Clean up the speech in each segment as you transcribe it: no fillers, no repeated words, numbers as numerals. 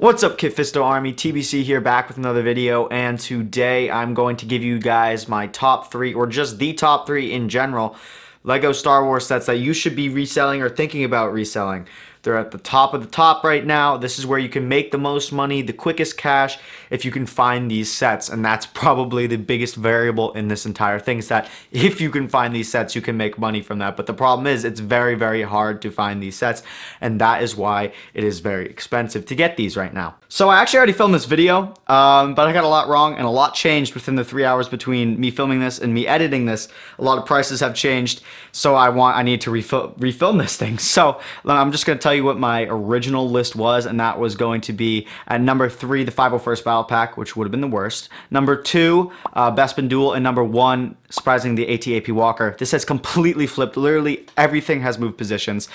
What's up, Kit Fisto Army? TBC here, back with another video, and today I'm going to give you guys my top 3, or just the top 3 in general, LEGO Star Wars sets that you should be reselling or thinking about reselling. They're at the top of the top right now. This is where you can make the most money, the quickest cash, if you can find these sets. And that's probably the biggest variable in this entire thing, is that if you can find these sets, you can make money from that. But the problem is, it's very, very hard to find these sets. And that is why it is very expensive to get these right now. So I actually already filmed this video, but I got a lot wrong and a lot changed within the 3 hours between me filming this and me editing this. A lot of prices have changed, so I need to refilm this thing. So I'm just going to tell you what my original list was, and that was going to be at number 3, the 501st Battle Pack, which would have been the worst. Number 2, Bespin Duel, and number 1, surprising, the AT-AP Walker. This has completely flipped. Literally everything has moved positions.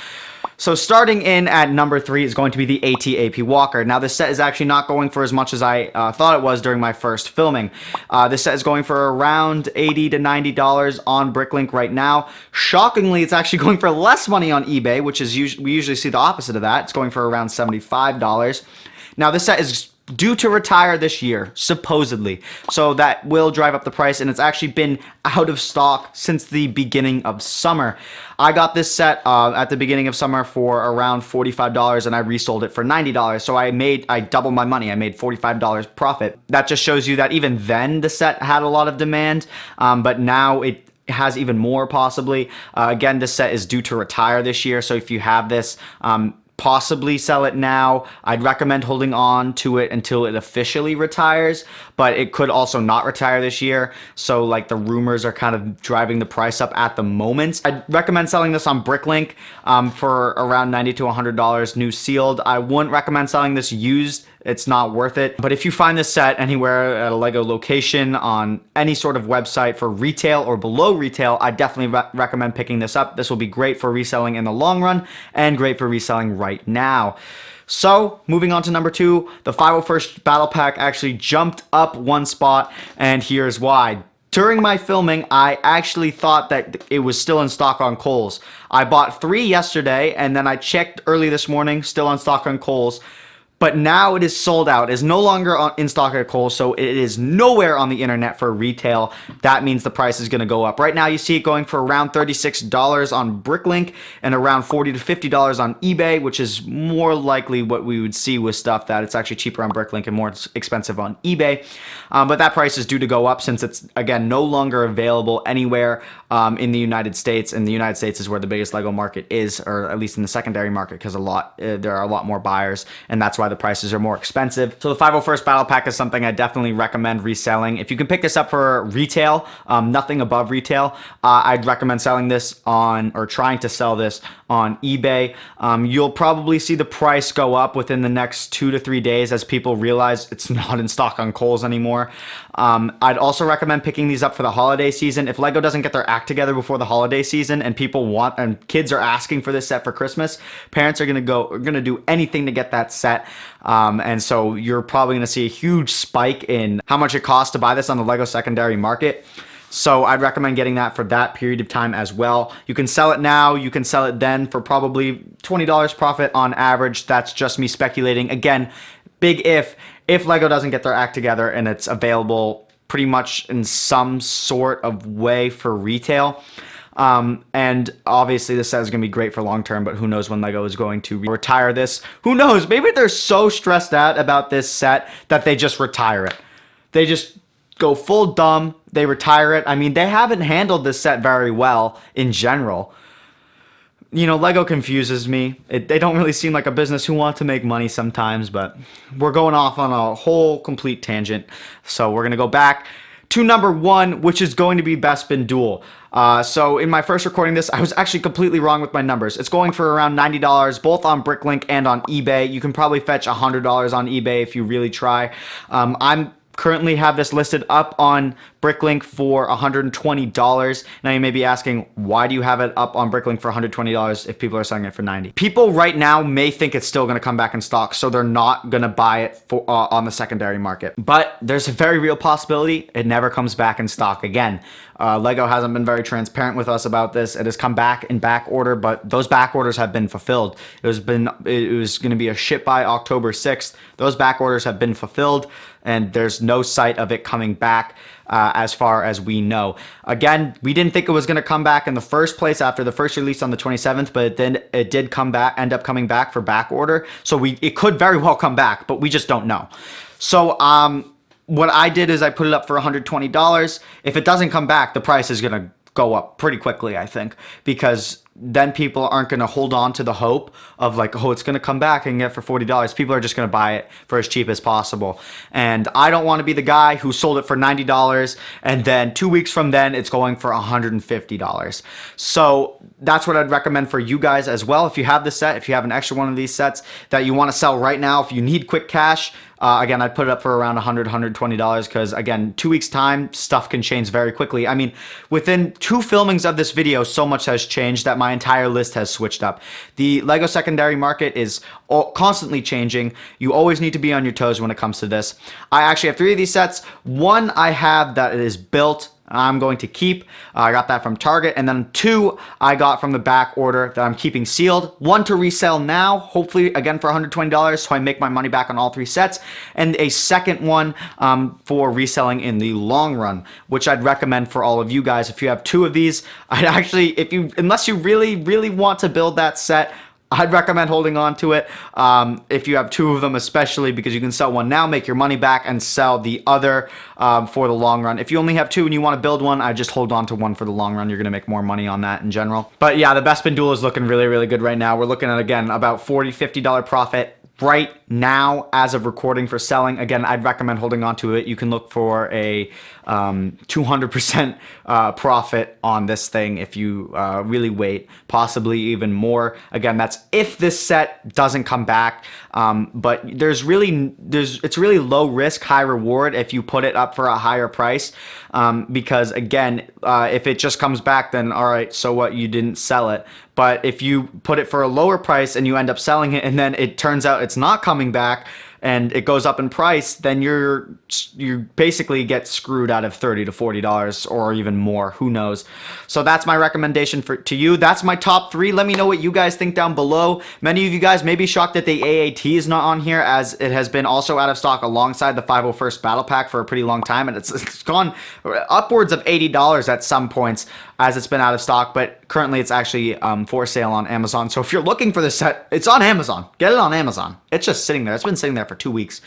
So starting in at number 3 is going to be the AT-AP Walker. Now this set is actually not going for as much as I thought it was during my first filming. This set is going for around $80 to $90 on Bricklink right now. Shockingly, it's actually going for less money on eBay, which is we usually see the opposite of that. It's going for around $75. Now this set is due to retire this year, supposedly. So that will drive up the price, and it's actually been out of stock since the beginning of summer. I got this set at the beginning of summer for around $45, and I resold it for $90. So I doubled my money. I made $45 profit. That just shows you that even then the set had a lot of demand, but now it has even more possibly. Again, this set is due to retire this year, so if you have this, possibly sell it now. I'd recommend holding on to it until it officially retires, but it could also not retire this year. So like the rumors are kind of driving the price up at the moment. I'd recommend selling this on Bricklink for around $90 to $100 new sealed. I wouldn't recommend selling this used. It's not worth it. But if you find this set anywhere at a LEGO location, on any sort of website for retail or below retail, I definitely recommend picking this up. This will be great for reselling in the long run and great for reselling right now. So, moving on to number 2, the 501st Battle Pack actually jumped up one spot, and here's why. During my filming, I actually thought that it was still in stock on Kohl's. I bought 3 yesterday, and then I checked early this morning, still on stock on Kohl's. But now it is sold out. It is no longer in stock at Kohl's, so it is nowhere on the internet for retail. That means the price is going to go up. Right now, you see it going for around $36 on Bricklink and around $40 to $50 on eBay, which is more likely what we would see with stuff that it's actually cheaper on Bricklink and more expensive on eBay. But that price is due to go up since it's, again, no longer available anywhere in the United States. And the United States is where the biggest LEGO market is, or at least in the secondary market, because there are a lot more buyers, and that's why the prices are more expensive. So the 501st Battle Pack is something I definitely recommend reselling. If you can pick this up for retail, nothing above retail, I'd recommend selling this on, or trying to sell this on eBay. You'll probably see the price go up within the next 2 to 3 days as people realize it's not in stock on Kohl's anymore. I'd also recommend picking these up for the holiday season. If LEGO doesn't get their act together before the holiday season and kids are asking for this set for Christmas, parents are gonna do anything to get that set. And so you're probably gonna see a huge spike in how much it costs to buy this on the LEGO secondary market. So I'd recommend getting that for that period of time as well. You can sell it now, you can sell it then for probably $20 profit on average. That's just me speculating. Again, big if LEGO doesn't get their act together and it's available pretty much in some sort of way for retail. And obviously this set is going to be great for long term, but who knows when LEGO is going to retire this. Who knows? Maybe they're so stressed out about this set that they just retire it. They just go full dumb. They retire it. I mean, they haven't handled this set very well in general. You know, LEGO confuses me. They don't really seem like a business who want to make money sometimes, but we're going off on a whole complete tangent. So we're going to go back to number 1, which is going to be Bespin Duel. So in my first recording this, I was actually completely wrong with my numbers. It's going for around $90, both on Bricklink and on eBay. You can probably fetch $100 on eBay if you really try. I'm currently have this listed up on Bricklink for $120. Now you may be asking, why do you have it up on Bricklink for $120 if people are selling it for $90? People right now may think it's still going to come back in stock, so they're not going to buy it for, on the secondary market. But there's a very real possibility it never comes back in stock again. Lego hasn't been very transparent with us about this. It has come back in back order, but those back orders have been fulfilled. It was going to be a ship by October 6th. Those back orders have been fulfilled, and there's no sight of it coming back as far as we know. Again, we didn't think it was going to come back in the first place after the first release on the 27th, but then it did end up coming back for back order. So it could very well come back, but we just don't know. So what I did is I put it up for $120. If it doesn't come back, the price is going to go up pretty quickly, I think, because then people aren't going to hold on to the hope of like, oh, it's going to come back and get for $40. People are just going to buy it for as cheap as possible. And I don't want to be the guy who sold it for $90 and then 2 weeks from then it's going for $150. So that's what I'd recommend for you guys as well. If you have this set, if you have an extra one of these sets that you want to sell right now, if you need quick cash, again, I'd put it up for around $100, $120 because, again, 2 weeks' time, stuff can change very quickly. I mean, within 2 filmings of this video, so much has changed that my entire list has switched up. The LEGO secondary market is constantly changing. You always need to be on your toes when it comes to this. I actually have 3 of these sets. One I have that is built. I'm going to keep. I got that from Target. And then 2 I got from the back order that I'm keeping sealed. 1 to resell now, hopefully again for $120, so I make my money back on all 3 sets. And a second one for reselling in the long run, which I'd recommend for all of you guys. If you have 2 of these, I'd actually, unless you really, really want to build that set, I'd recommend holding on to it if you have 2 of them, especially because you can sell one now, make your money back, and sell the other for the long run. If you only have 2 and you want to build one, I just hold on to one for the long run. You're going to make more money on that in general. But yeah, the Best Spin Duel is looking really, really good right now. We're looking at, again, about $40, $50 profit right now as of recording for selling. Again, I'd recommend holding on to it. You can look for a 200% profit on this thing if you really wait, possibly even more. Again, that's if this set doesn't come back. But it's really low risk, high reward if you put it up for a higher price. Because again, if it just comes back, then all right, so what? You didn't sell it. But if you put it for a lower price and you end up selling it, and then it turns out it's not coming back, and it goes up in price, then you basically get screwed out of $30 to $40 or even more. Who knows? So that's my recommendation to you. That's my top 3. Let me know what you guys think down below. Many of you guys may be shocked that the AAT is not on here, as it has been also out of stock alongside the 501st Battle Pack for a pretty long time, and it's gone upwards of $80 at some points as it's been out of stock, but currently it's actually for sale on Amazon. So if you're looking for this set, it's on Amazon. Get it on Amazon. It's just sitting there. It's been sitting there for 2 weeks.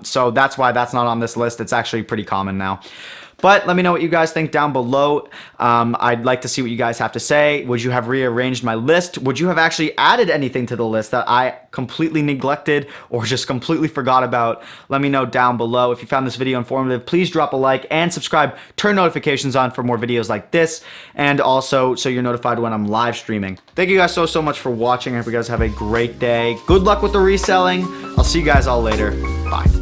So that's why that's not on this list. It's actually pretty common now. But let me know what you guys think down below. I'd like to see what you guys have to say. Would you have rearranged my list? Would you have actually added anything to the list that I completely neglected or just completely forgot about? Let me know down below. If you found this video informative, please drop a like and subscribe. Turn notifications on for more videos like this, and also so you're notified when I'm live streaming. Thank you guys so much for watching. I hope you guys have a great day. Good luck with the reselling. I'll see you guys all later. Bye.